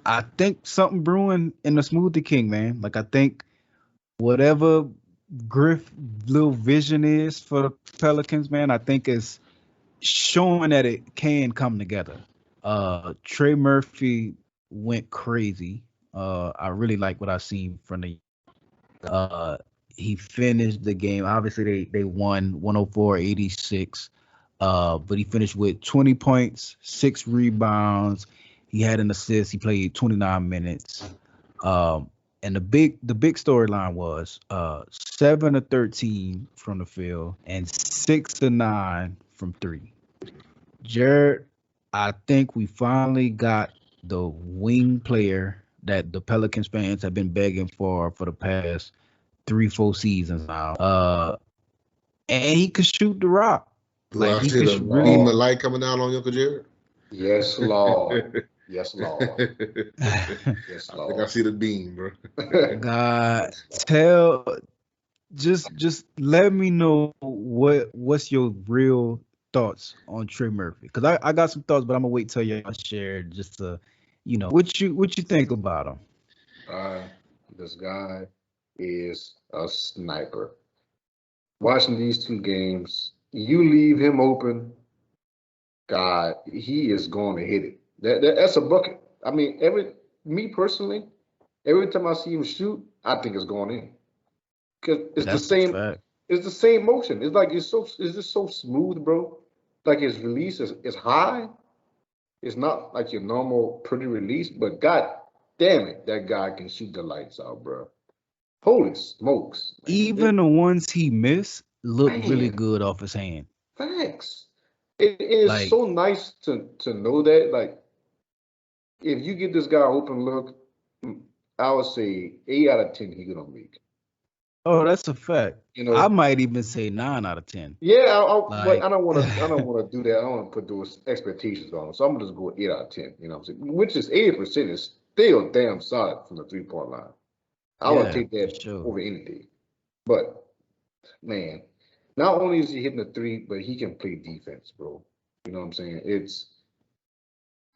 I think something brewing in the Smoothie King, man. Like I think whatever Griff little vision is for the Pelicans, man, I think is showing that it can come together. Trey Murphy went crazy. I really like what I seen from the he finished the game. Obviously they won 104-86. But he finished with 20 points, 6 rebounds. He had an assist. He played 29 minutes. And the big storyline was 7 of 13 from the field and 6 of 9 from three. Jerrette, I think we finally got the wing player that the Pelicans fans have been begging for the past 3, 4 seasons now. And he could shoot the rock. Do Like I he see could the really. beam of light coming down on Uncle Jared? Yes, Lord. Yes, Lord. Yes, I think I Lord. see the beam, bro. God, just let me know what's your real thoughts on Trey Murphy, because I got some thoughts, but I'm gonna wait till y'all share just to, what you think about him. This guy is a sniper. Watching these two games, you leave him open, God, he is going to hit it. That's a bucket. I mean, me personally, every time I see him shoot, I think it's going in because it's the That's a same. fact. It's the same motion. It's like it's just so smooth, bro. Like his release is high. It's not like your normal pretty release, but God damn it, that guy can shoot the lights out, bro. Holy smokes, man. Even the ones he missed look really Man, good off his hand. facts. It is Like, so nice to know that. Like, if you get this guy open look, I would say 8 out of 10 he gonna make. oh, that's a fact. You I know, might even say 9 out of 10. yeah, but Like, I don't want to do that. I don't want to put those expectations on him. So I'm gonna just go 8 out of 10. You know what I'm saying? Which is 80% is still damn solid from the 3-point line. I would yeah, take for that sure. over any day. But man, not only is he hitting the three, but he can play defense, bro. You know what I'm saying? It's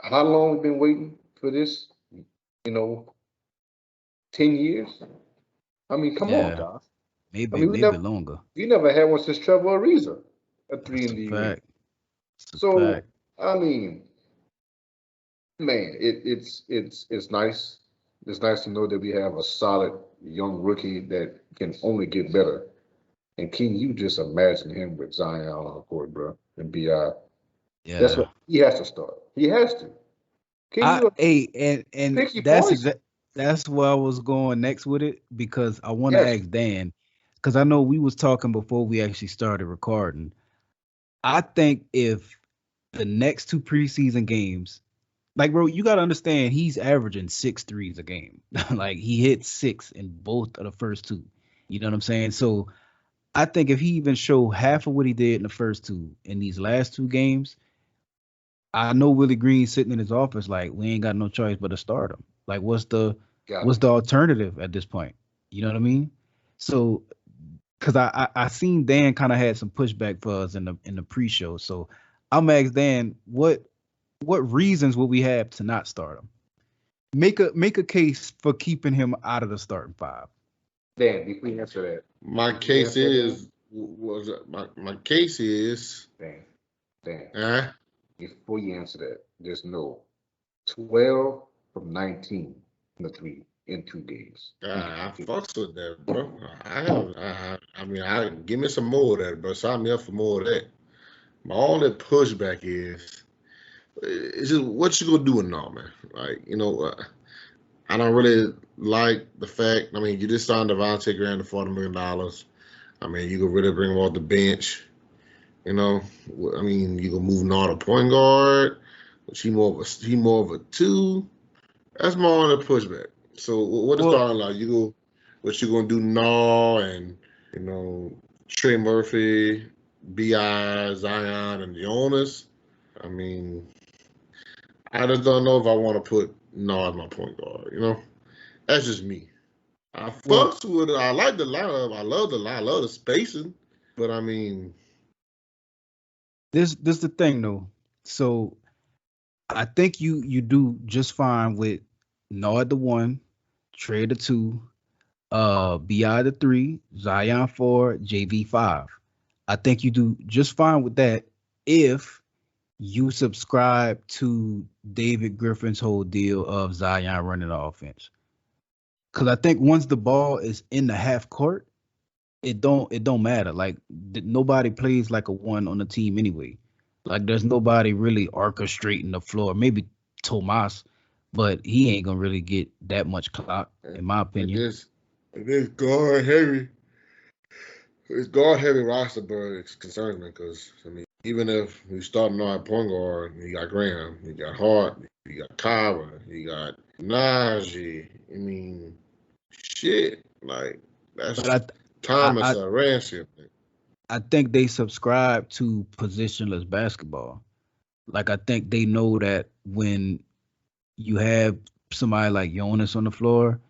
how long we been waiting for this? You know, 10 years. I mean, come on, Yeah, Josh. I maybe mean, maybe longer. we never had one since Trevor Ariza, a three That's in a the ring. fact. That's a So fact. I mean, man, it's nice. It's nice to know that we have a solid young rookie that can only get better. And can you just imagine him with Zion on the court, bro, and Bi? That's Yeah. what he has to start. He has to. Can I you hey and 60 points? that's where I was going next with it, because I want to Yes. ask Dan, because I know we was talking before we actually started recording. I think if the next 2 preseason games, like, bro, you got to understand he's averaging 6 threes a game. Like he hit 6 in both of the first two. You know what I'm saying? So I think if he even show half of what he did in the first two in these last 2 games, I know Willie Green sitting in his office like, we ain't got no choice but to start him. Like, Got what's it. the alternative at this point? You know what I mean? So, because I seen Dan kind of had some pushback for us in the pre-show. So I'm gonna ask Dan, what reasons would we have to not start him? Make a case for keeping him out of the starting five. Dan, before you answer that, My before you case answer that, is was my case is Dan, Dan, uh, before you answer that, just know 12 from 19 in the three in 2 games. I fucks with that, bro. I mean, I give me some more of that, bro. Sign me up for more of that. My only pushback is it's just what you gonna do with all, man. Like, I don't really like the fact. I mean, you just signed Devontae Graham to $40 million. I mean, you could really bring him off the bench. You know, I mean, you can move Nard to point guard, which he more of a two. That's my only pushback. So what is Well, starting like? What you gonna do? Nard and you know Trey Murphy, Bi, Zion, and Jonas. I mean, I just don't know if I want to put Nard as my point guard. That's just me. I well, fucks with it. I like the lineup. I love the line. I love the spacing. But I mean, this the thing though. So I think you do just fine with Nard the 1, Trey the 2, BI the 3, Zion 4, JV 5. I think you do just fine with that if you subscribe to David Griffin's whole deal of Zion running the offense. Because I think once the ball is in the half court, it don't matter. Like nobody plays like a 1 on the team anyway. Like there's nobody really orchestrating the floor. Maybe Tomas, but he ain't gonna really get that much clock, in my opinion. It is guard heavy. It's guard heavy roster, but it concerns me because I mean, even if we starting on at point guard, you got Graham, you got Hart, you got Kyra, you got Najee. I mean, shit, like that's Thomas Ramsey. I think they subscribe to positionless basketball. Like I think they know that when you have somebody like Jonas on the floor,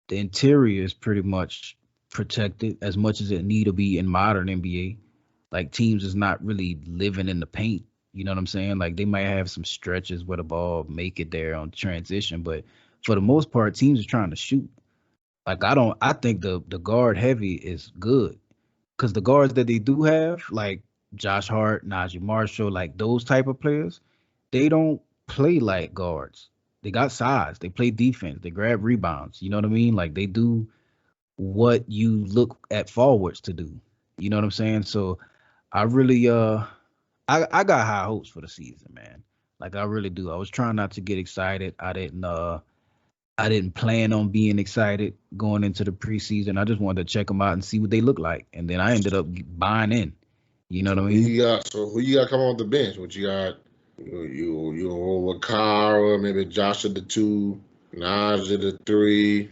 the interior is pretty much protected as much as it need to be in modern NBA. Like teams is not really living in the paint. You know what I'm saying? Like they might have some stretches where the ball make it there on transition, but for the most part, teams are trying to shoot. Like I think the guard heavy is good because the guards that they do have, like Josh Hart, Najee Marshall, like those type of players, they don't play like guards. They got size. They play defense. They grab rebounds. You know what I mean? Like they do what you look at forwards to do. You know what I'm saying? So I really I got high hopes for the season, man. Like I really do. I was trying not to get excited. I didn't plan on being excited going into the preseason. I just wanted to check them out and see what they look like. And then I ended up buying in. You know what I mean? Who you got coming off the bench? What you got? You over Kyra, maybe Josh at the 2, Naj at the 3.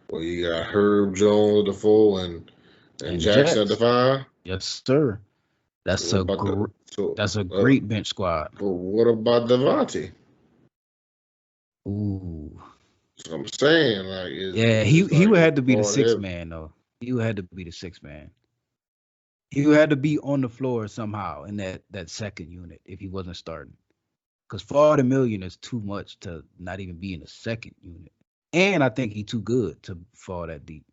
Well, you got Herb Jones at the 4 and Jackson at the 5. Yes, sir. That's a great bench squad. But what about Devontae? Ooh. That's what I'm saying. Like, he would have to be the 6th man though. He would have to be the 6th man. He would have to be on the floor somehow in that second unit if he wasn't starting. Because $40 million is too much to not even be in the second unit. And I think he's too good to fall that deep.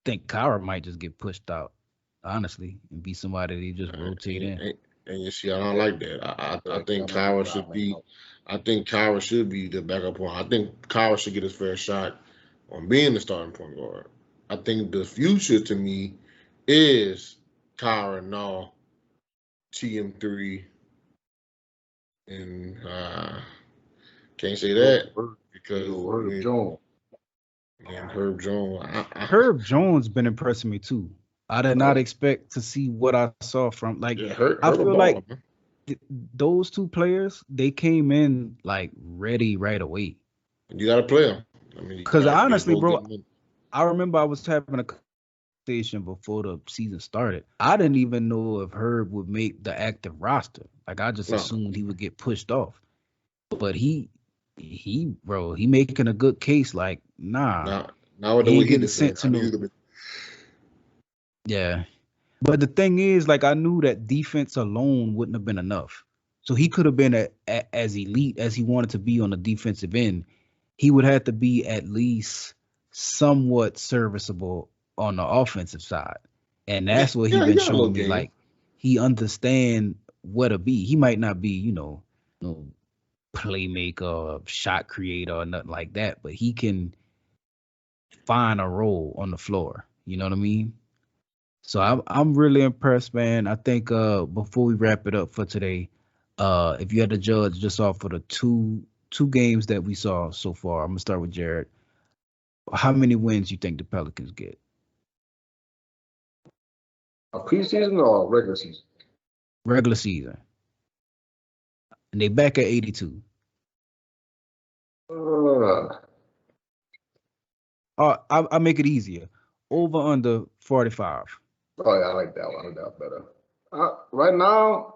I think Kyra might just get pushed out, honestly, and be somebody that he just rotate in. And you see, I don't like that. I think Kyra should be. I think Kyra should be the backup point. I think Kyra should get his fair shot on being the starting point guard. I think the future to me is Kyra, no, TM3, and can't say that because Herb Jones. And Herb Jones. Herb Jones been impressing me too. I did not expect to see what I saw from I feel like those two players, they came in like ready right away. You got to play them. I mean, because honestly, bro, I remember I was having a conversation before the season started. I didn't even know if Herb would make the active roster. Like I just assumed he would get pushed off. But he making a good case. Like now he ain't getting sent to no. Yeah. But the thing is, like, I knew that defense alone wouldn't have been enough. So he could have been as elite as he wanted to be on the defensive end. He would have to be at least somewhat serviceable on the offensive side. And that's what he's been showing me. Like, he understand where to be. He might not be, no playmaker, shot creator, or nothing like that, but he can find a role on the floor. You know what I mean? So I'm really impressed, man. I think before we wrap it up for today, if you had to judge just off of the two games that we saw so far, I'm gonna start with Jerrette. How many wins you think the Pelicans get? A preseason or a regular season? Regular season. And they back at 82. I'll make it easier. Over under 45. Oh, yeah, I like that one. I like that better. Right now,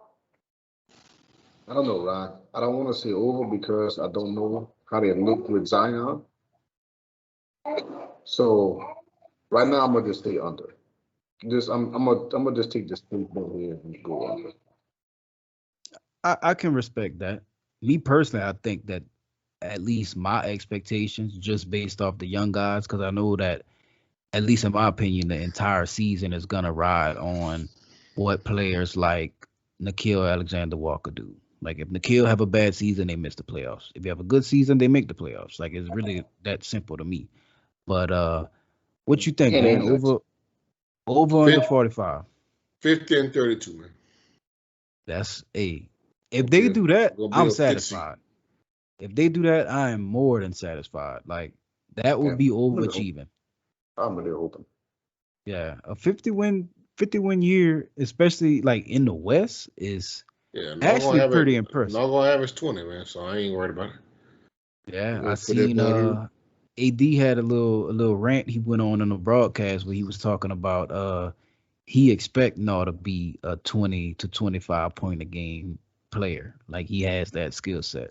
I don't know, Ryan. I don't want to say over because I don't know how they look with Zion. So right now, I'm gonna just stay under. I'm gonna just take this thing here and go under. I can respect that. Me personally, I think that at least my expectations just based off the young guys, because I know that, at least in my opinion, the entire season is gonna ride on what players like Nickeil Alexander-Walker do. Like if Nickeil have a bad season, they miss the playoffs. If you have a good season, they make the playoffs. Like it's really that simple to me. But what you think, And man? injuries. Over under 45. 50 and 32, man. That's a. If Gonna they be a- do that, gonna be I'm a 50. satisfied. If they do that, I am more than satisfied. Like that would Yeah. be overachieving. I'm really hoping. Yeah, a 50 win year, especially like in the West, is Yeah, actually pretty impressive. Not gonna average 20, man. So I ain't worried about it. Yeah, I We'll put that seen boy AD had a little rant he went on the broadcast where he was talking about he expect Naw to be a 20 to 25 point a game player. Like he has that skill set.